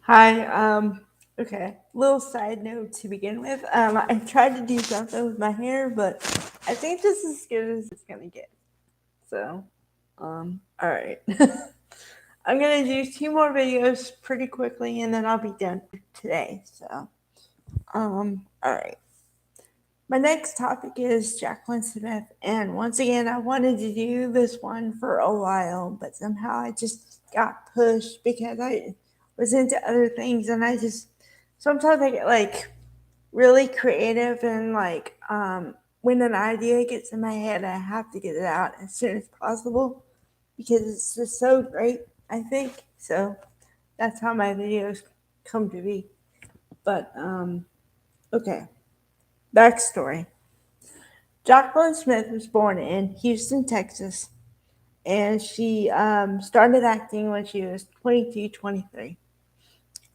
Hi. Okay. Little side note to begin with. I tried to do something with my hair, but I think this is as good as it's gonna get. So, all right. I'm gonna do two more videos pretty quickly, and then I'll be done for today. So, all right. My next topic is Jaclyn Smith, and once again, I wanted to do this one for a while, but somehow I just got pushed because I was into other things, and I just sometimes I get like really creative and when an idea gets in my head, I have to get it out as soon as possible because it's just so great. I think so. That's how my videos come to be. But okay, backstory. Jaclyn Smith was born in Houston, Texas, and she started acting when she was 22, 23.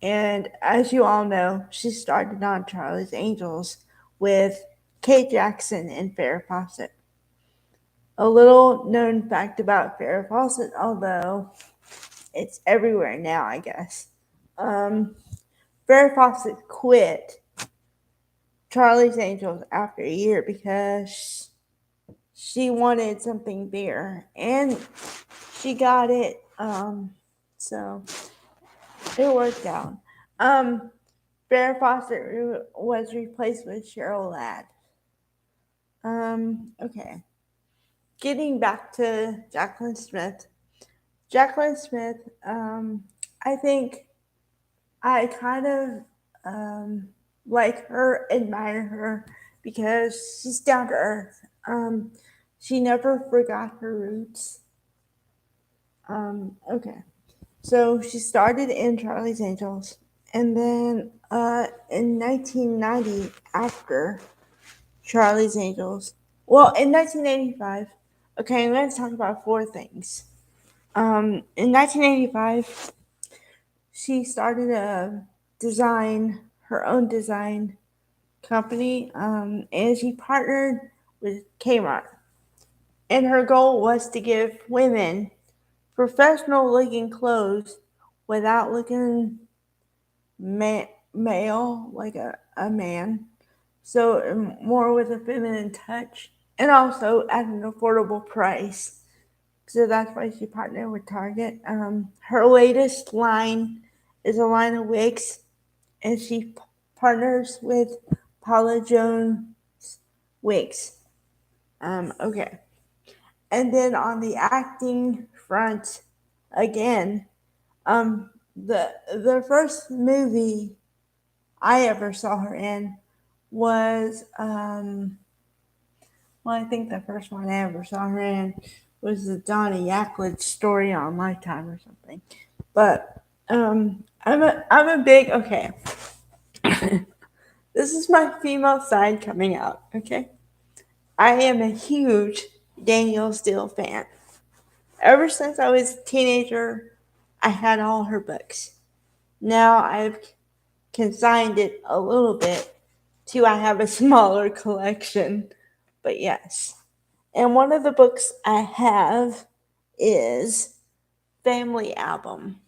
And as you all know, she started on Charlie's Angels with Kate Jackson and Farrah Fawcett. A little known fact about Farrah Fawcett, although it's everywhere now, I guess. Um, Farrah Fawcett quit Charlie's Angels after a year because she wanted something bigger, and she got it. So it worked out. Um, Farrah Fawcett was replaced with Cheryl Ladd. Okay. Getting back to Jaclyn Smith. Jaclyn Smith, I think I kind of like her, admire her because she's down to earth. She never forgot her roots. Okay. So she started in Charlie's Angels, and then in 1990, after Charlie's Angels, well, in 1985, okay, I'm going to talk about four things. In 1985, she started her own design company, and she partnered with Kmart. And her goal was to give women professional looking clothes without looking male, like a man. So more with a feminine touch, and also at an affordable price. So that's why she partnered with Target. Her latest line is a line of wigs, and she partners with Paula Jones Wigs. Okay. And then on the acting front, again, the first movie I ever saw her in was I think the first one I ever saw her in was the Donnie Yackledge story on Lifetime or something. But I'm a big okay. This is my female side coming out. Okay, I am a huge Danielle Steele fan. Ever since I was a teenager, I had all her books. Now I've consigned it a little bit to I have a smaller collection. But yes. And one of the books I have is Family Album.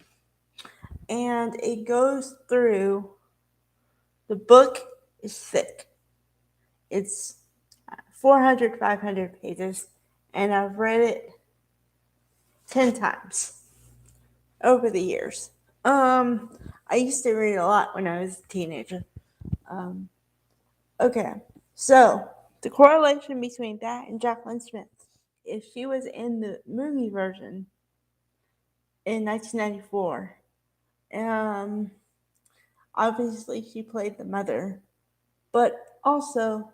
And it goes through, the book is thick. It's 400, 500 pages. And I've read it 10 times over the years. I used to read a lot when I was a teenager. Um, okay, so the correlation between that and Jaclyn Smith, if she was in the movie version in 1994, um, obviously she played the mother, but also,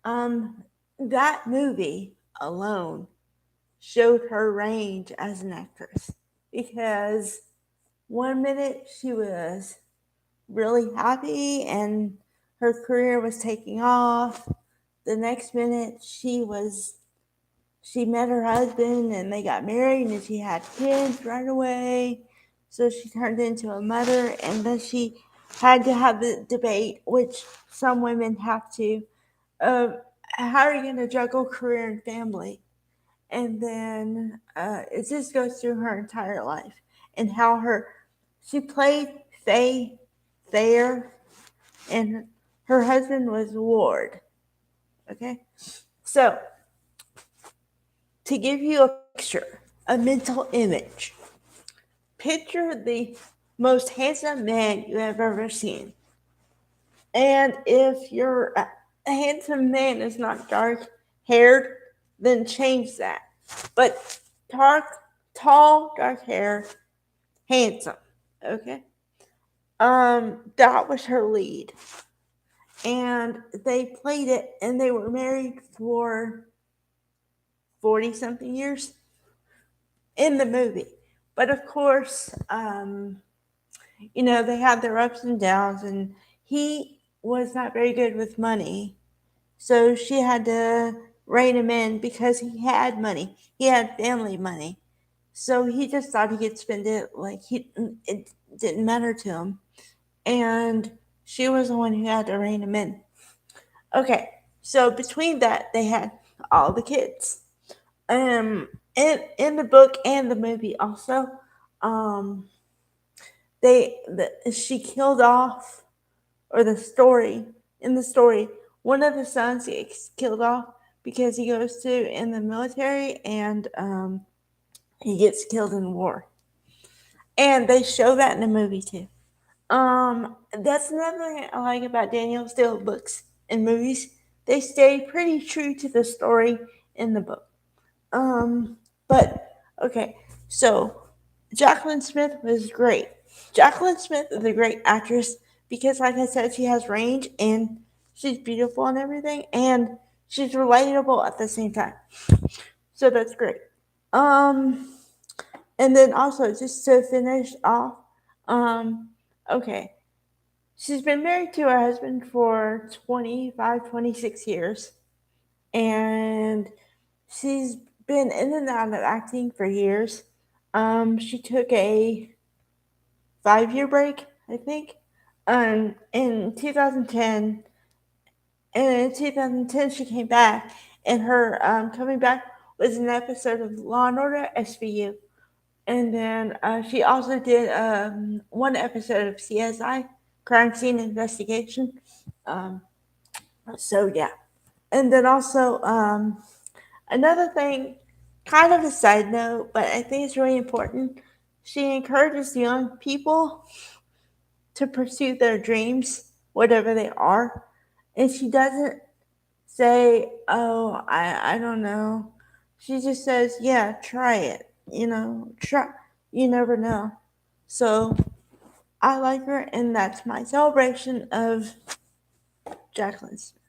that movie alone showed her range as an actress because one minute she was really happy and her career was taking off. The next minute she met her husband and they got married and she had kids right away. So she turned into a mother, and then she had to have the debate, which some women have to, of how are you going to juggle career and family? And then it just goes through her entire life and how she played Faye Thayer, and her husband was Ward. Okay, so to give you a picture, a mental image, picture the most handsome man you have ever seen. And if your handsome man is not dark haired, then change that. But dark, tall, dark hair, handsome. Okay. That was her lead. And they played it and they were married for 40 something years in the movie. But of course, they had their ups and downs, and he was not very good with money. So she had to rein him in because he had money. He had family money. So he just thought he could spend it it didn't matter to him. And she was the one who had to rein him in. Okay, so between that, they had all the kids. In the book and the movie also, um, she killed off, or the story, one of the sons gets killed off because he goes to in the military, and he gets killed in war, and they show that in the movie too. That's another thing I like about Danielle Steele books and movies. They stay pretty true to the story in the book. But okay, so Jaclyn Smith was great. Jaclyn Smith is a great actress because, like I said, she has range and she's beautiful and everything, and she's relatable at the same time. So that's great. Um, and then also just to finish off, um, okay, she's been married to her husband for 25, 26 years, and she's been in and out of acting for years. She took a 5 year break, I think, in 2010. And in 2010, she came back, and her coming back was an episode of Law and Order SVU. And then she also did one episode of CSI, Crime Scene Investigation. Um, so, yeah. And then also, another thing, kind of a side note, but I think it's really important. She encourages young people to pursue their dreams, whatever they are. And she doesn't say, oh, I don't know. She just says, yeah, try it. Try. You never know. So I like her, and that's my celebration of Jaclyn Smith.